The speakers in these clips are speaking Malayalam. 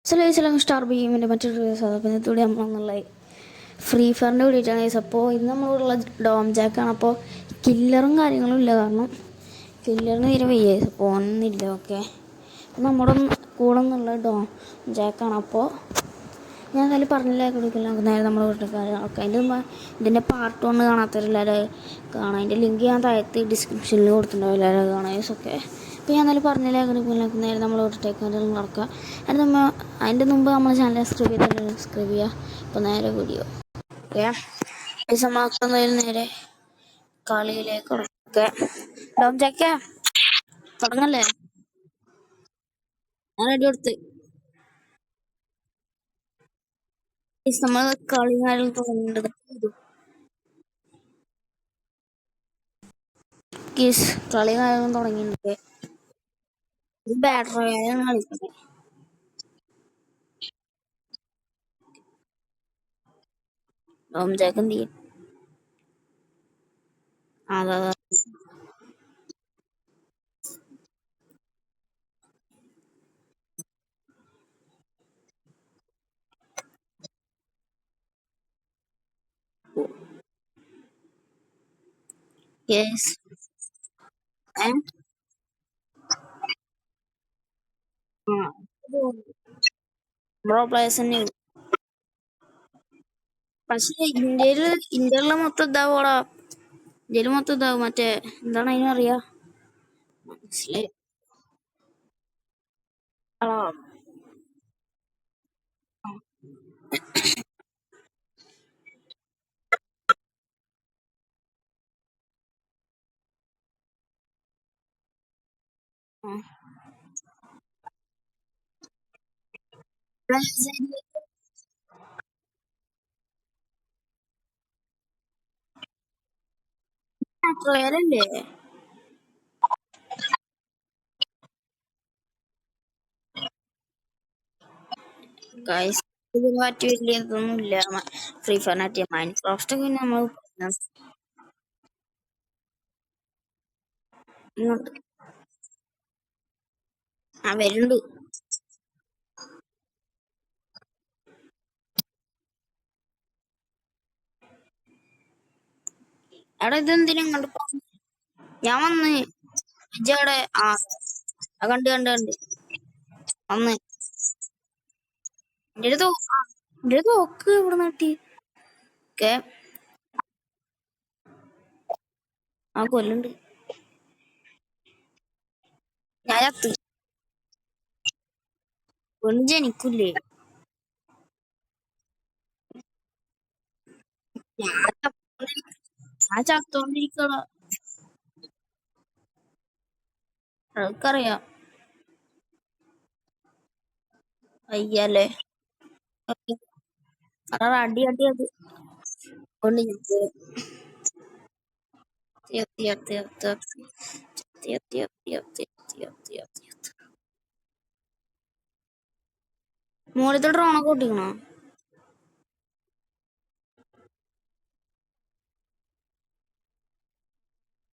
ചില സ്റ്റാർ ബീമിൻ്റെ മറ്റൊരു സാധനത്തോടെ നമ്മളെന്നുള്ള ഫ്രീ ഫയറിൻ്റെ വേണ്ടിയിട്ടാണ് ഗൈസ്. അപ്പോൾ ഇന്ന് നമ്മളുള്ള ഡോം ജാക്കാണ്. അപ്പോൾ കില്ലറും കാര്യങ്ങളും ഇല്ല, കാരണം കില്ലറിന് തീരെ വയ്യ അപ്പോൾ ഒന്നില്ല. ഓക്കെ, നമ്മുടെ കൂടെ നിന്നുള്ള ഡോം ജാക്കാണ്. അപ്പോൾ ഞാൻ എന്തായാലും പറഞ്ഞില്ല, കൊടുക്കില്ല, നമുക്ക് നേരെ നമ്മുടെ വീട്ടുകാർ ഓക്കെ. അതിൻ്റെ മുമ്പ് ഇതിൻ്റെ പാർട്ട് 1 കാണാത്തവരെല്ലാവരും കാണാം. അതിൻ്റെ ലിങ്ക് ഞാൻ താഴത്ത് ഡിസ്ക്രിപ്ഷനിൽ കൊടുത്തിട്ടുണ്ടാവും, എല്ലാവരും കാണാം ഗൈസ്. ഓക്കെ, അപ്പോൾ ഞാൻ എന്തായാലും പറഞ്ഞില്ല, കൊടുക്കില്ല, നമുക്ക് നേരെ നമ്മൾ വീട്ടിലേക്ക് നടക്കുക. അതിൻ്റെ മുമ്പ് നമ്മൾ ചാനൽ സബ്സ്ക്രൈബ് ചെയ്യുക. അപ്പോൾ നേരെ വീഡിയോ ഓക്കെ സമാക്കുന്നതിൽ നേരെ കളിയിലേക്ക് ഓക്കെ. ഡോം ജാക്കേ തുടങ്ങല്ലേ? ഞാൻ റെഡി കൊടുത്ത് നമ്മൾ കളി കാര്യം തുടങ്ങേണ്ടത്. കളി കാര്യം തുടങ്ങിയിട്ടുണ്ട്. ഇത് ബാറ്ററി കളിക്കുന്നത്. ഡോം ജാക്ക് എന്ത് ചെയ്യും? അതാ യെസ് ബ്രോ പ്ലേയേഴ്സ് തന്നെ. പക്ഷെ ഇന്ത്യയിലെ മൊത്തം ഇതാവോടാ, ഇന്ത്യയിൽ മൊത്തം ഇതാവും. മറ്റേ എന്താണ് അതിനറിയാ, മനസ്സിലായി. പ്ലെയറല്ലേ ഗൈസ്? ഇതിന് മാറ്റി വലിയ ഇതൊന്നും ഇല്ല. ഫ്രീ ഫയറിനാറ്റിയ മൈൻഡ് ക്രാഫ്റ്റ് ഒക്കെ പിന്നെ നമ്മൾ ഇങ്ങോട്ട് വരുന്നുണ്ട്. എടാ ഇതെന്തിനാ ഇങ്ങോട്ട് ഞാൻ വന്ന് ഇജ്ജവിടെ കണ്ട് കണ്ട് കണ്ട് വന്ന് എന്റെ തോക്ക് ഇവിടെ നട്ടി ഒക്കെ ആ കൊല്ലുണ്ട്. ഞാൻ ചത്ത് പെണ്ണ് ജനിക്കൂലേ? ഞാൻ ചത്തോണ്ടിരിക്കണ അതൊക്കറിയാം. അയ്യല്ലേ അടി അടി അത് കൊണ്ട് മോളിത്തെ ഡ്രോണൊക്കെ ഓട്ടിക്കണോ?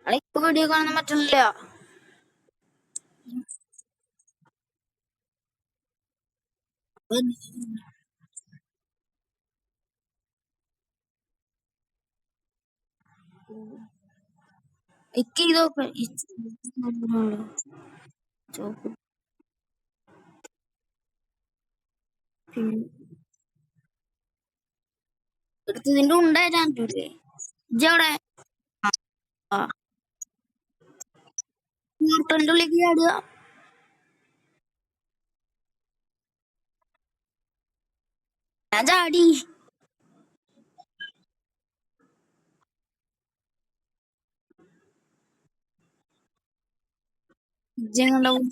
അവിടെ ഇപ്പൊ വീഡിയോ കാണാൻ പറ്റണില്ല. ഇതിന്റെ ഉണ്ടായില്ലേ ഇജ്ജവിടെ മോട്ടറിന്റെ ഉള്ളിലേക്ക് ചാടുക. ഞാൻ ചാടി. ഇജ്ജെങ്ങുണ്ടാവും?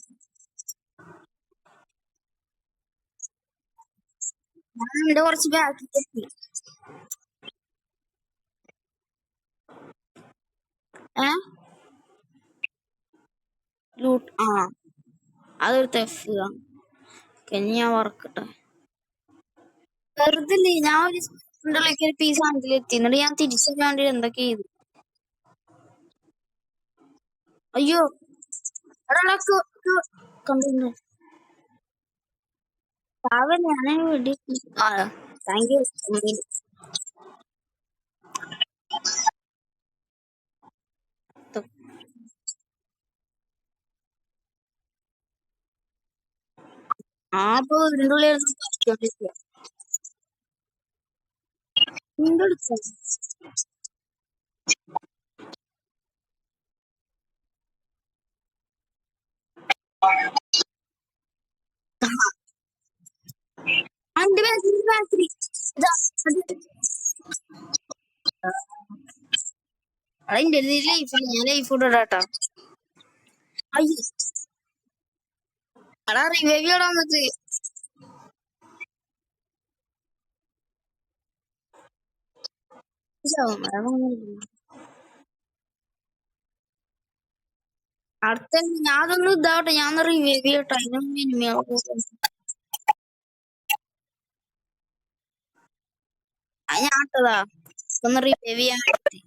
ഞാൻ ഇവിടെ കുറച്ച് ബാക്കി ലൂട്ട് അതൊരു തെഫ് ഞാൻ വറക്കട്ടെ. വെറുതെ ഞാൻ ഒരു പീസ് ആണെങ്കിലെത്തി, എന്നിട്ട് ഞാൻ തിരിച്ചു വേണ്ടി എന്തൊക്കെ ചെയ്തു. അയ്യോ കണ്ടു പാവം ഞാൻ വേണ്ടി. ആ താങ്ക് യു. ആ അപ്പൊ ഇതിന്റെ ഉള്ളിൽ എടുക്കാം. അതിന്റെ ബാറ്ററി അതിന്റെ ലൈഫ് ഞാൻ ലൈഫ് ഇടാട്ടാ. അയ്യോ അടാ റിവൈവ് ചെയ്യടാ വന്നിട്ട്. അടുത്ത ഞാൻ അതൊന്നും ഇതാവട്ടെ, ഞാൻ റിവൈവ് ചെയ്യട്ടെ. അതിനൊന്നും ഇനിമയാവും. അത് ഞാൻ ഇട്ടതാ ഒന്ന് റിവൈവ് ചെയ്യാൻ വേണ്ടി.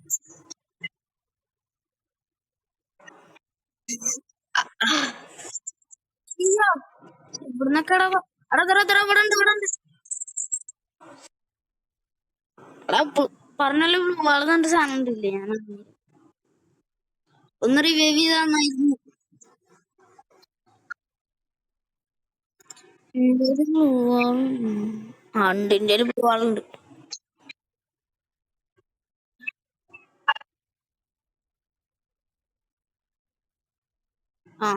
അയ്യോ ഇവിടുന്നൊക്കെ എടാ ഇവിടെ ഉണ്ട് ഇവിടെ ഉണ്ട്. എടാ പറഞ്ഞല്ലോ വളരെ നല്ല സാധനം ഉണ്ടില്ലേ, ഞാൻ ഒന്ന് റിവൈവ് ചെയ്താ നന്നായിരുന്നു. ആ ഉണ്ട്, ഇന്ത്യയിൽ ബ്ലൂ വാളുണ്ട്. ആ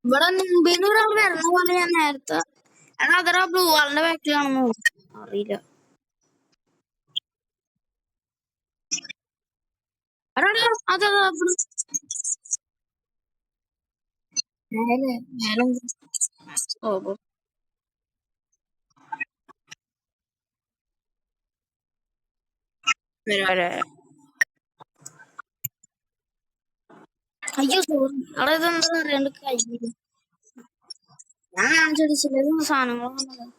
ഇവിടെ മുമ്പിന്ന് ഒരാൾ വരുന്ന പോലെ ഞാൻ നേരത്തെ. എടാ അതരാ ബ്ലൂ വാളിന്റെ ബാക്കിലാണെന്ന് അറിയില്ല. എടാ അതാ മേലെ മേലെ. ഓ വരാ. അയ്യോ സോറി. അവിടെ ഇതെന്താ അറിയാണ്ട് കയ്യില് ഞാൻ കാണിച്ചടിച്ചില്ല സാധനങ്ങളൊന്നും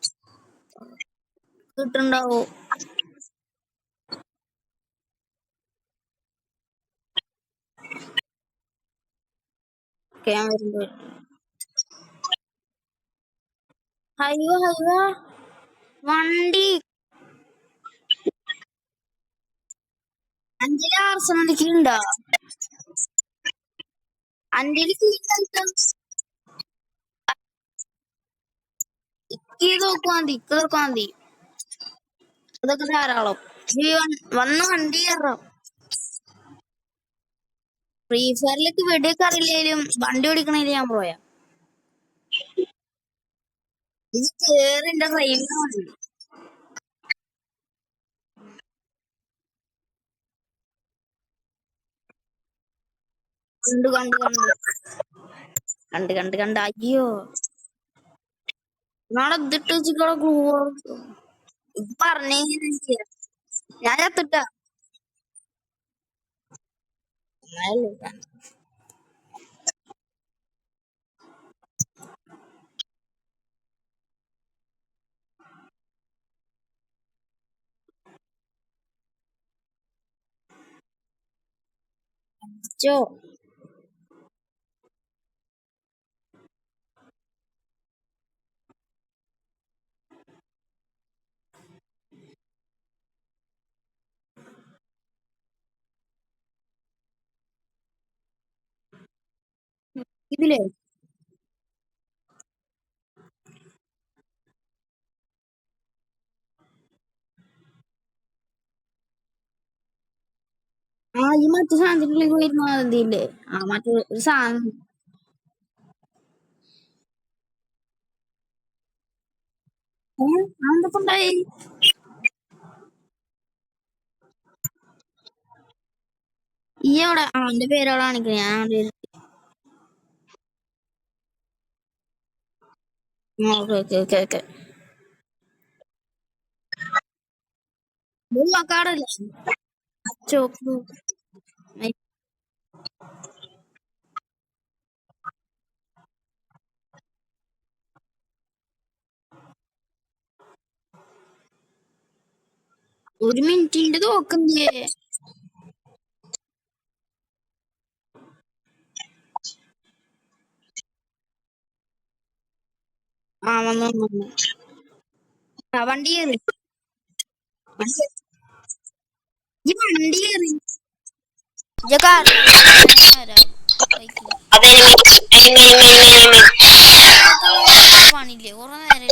കിട്ടുണ്ടാവോ. ഞാൻ വരുമ്പോ ഹൈവ വണ്ടി അഞ്ചിലെ ആർസനലിക്കുണ്ടോ? അഞ്ചില് ഇക്ക് നോക്കുവാ മതി അതൊക്കെ ധാരാളം. ഈ വന്ന വണ്ടി കയറാം. ഫ്രീ ഫയറിലേക്ക് വെടിയൊക്കെ അറിയില്ലേലും വണ്ടി ഓടിക്കണേല് ഞാൻ പോയാ ഇത് കേറിന്റെ ഫ്രെയിമിന് കണ്ടു കണ്ടു കണ്ടു കണ്ട് കണ്ട് കണ്ട്. അയ്യോ നാളെ ഇതിട്ട് വെച്ചിക്കോളെ ഗ്ലൂ പറഞ്ഞേ. ഞാൻ ചത്തിട്ട ചോ ഇതിലേ ആ ഈ മറ്റു സാധനത്തിനുള്ളിൽ പോയിരുന്ന എന്തില്ലേ. ആ മറ്റേ ഒരു സാധനം എന്തൊക്കെ ഉണ്ടായി. ഈ അവിടെ അവന്റെ പേരവിടെ കാണിക്കണേ. ഞാൻ ഓക്കെ ഓക്കെ ഓക്കെ ഓക്കെ കാടല്ലേ ചോക്ക്. ഒരു മിനിറ്റിന്റെ തോക്കുന്നില്ലേ. ആ വന്നു വന്നു. ആ വണ്ടി കയറി. ഈ വണ്ടി കയറി. ഇജ്ജ് കാറിലാ വരുന്നത്? ഞാൻ വരാം ബൈക്കിൽ. നിനക്ക് പണിയില്ലേ? കുറെ നേരം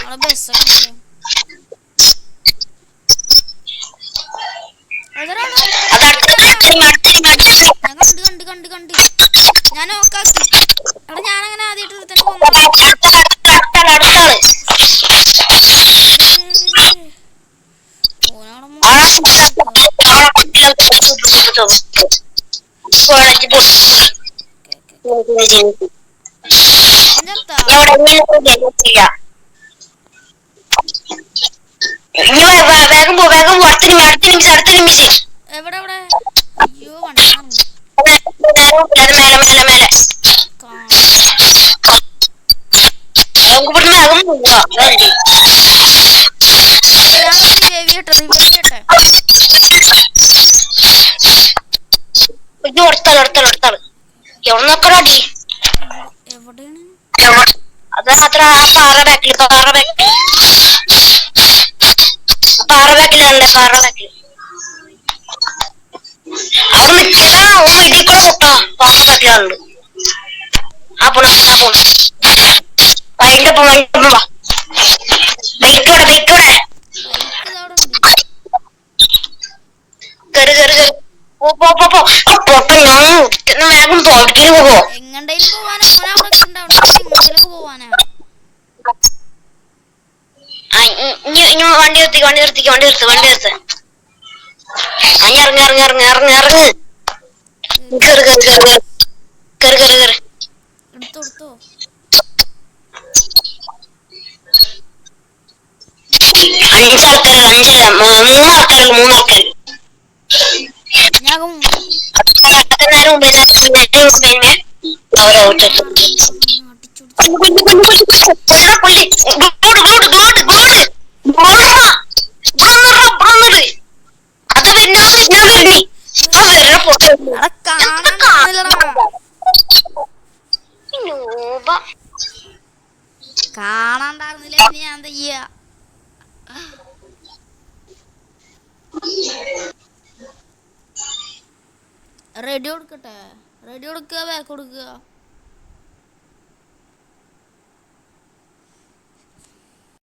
അവിടെ ബസ്സൊക്കെ ഇല്ലേ? ഞാൻ കണ്ട് കണ്ട് കണ്ട് കണ്ട് ഞാൻ നോക്കാക്കി. എടാ ഞാനങ്ങനെ ആദ്യമായിട്ട് ഒരുത്തന്നെ എവിടെ എവിടെ? അയ്യോ വണ്ടി എവിടെയാണ്? അത് മാത്രം ആ പാറ ബാക്കിൽ അവിടെ നിൽക്കല വീട്ടിൽ കൂടെ പാറ ബാക്കിലുണ്ട്. ആ പോണ എങ്ങണ്ടേലും പോവാനാ? എങ്ങോട്ടേലൊക്കെ പോവാനാ? വണ്ടി നിർത്ത്. ഇറങ്ങ്. എടുത്തോ. 5 ആൾക്കാരല്ല 3 ആൾക്കാർ. ഞാൻ കാണാണ്ടായിരുന്നില്ല. പിന്നെ ഞാൻ എന്താ ചെയ്യാ? റെഡി കൊടുക്കട്ടെ? റെഡി കൊടുക്കുക, ബാക്ക് കൊടുക്കുക?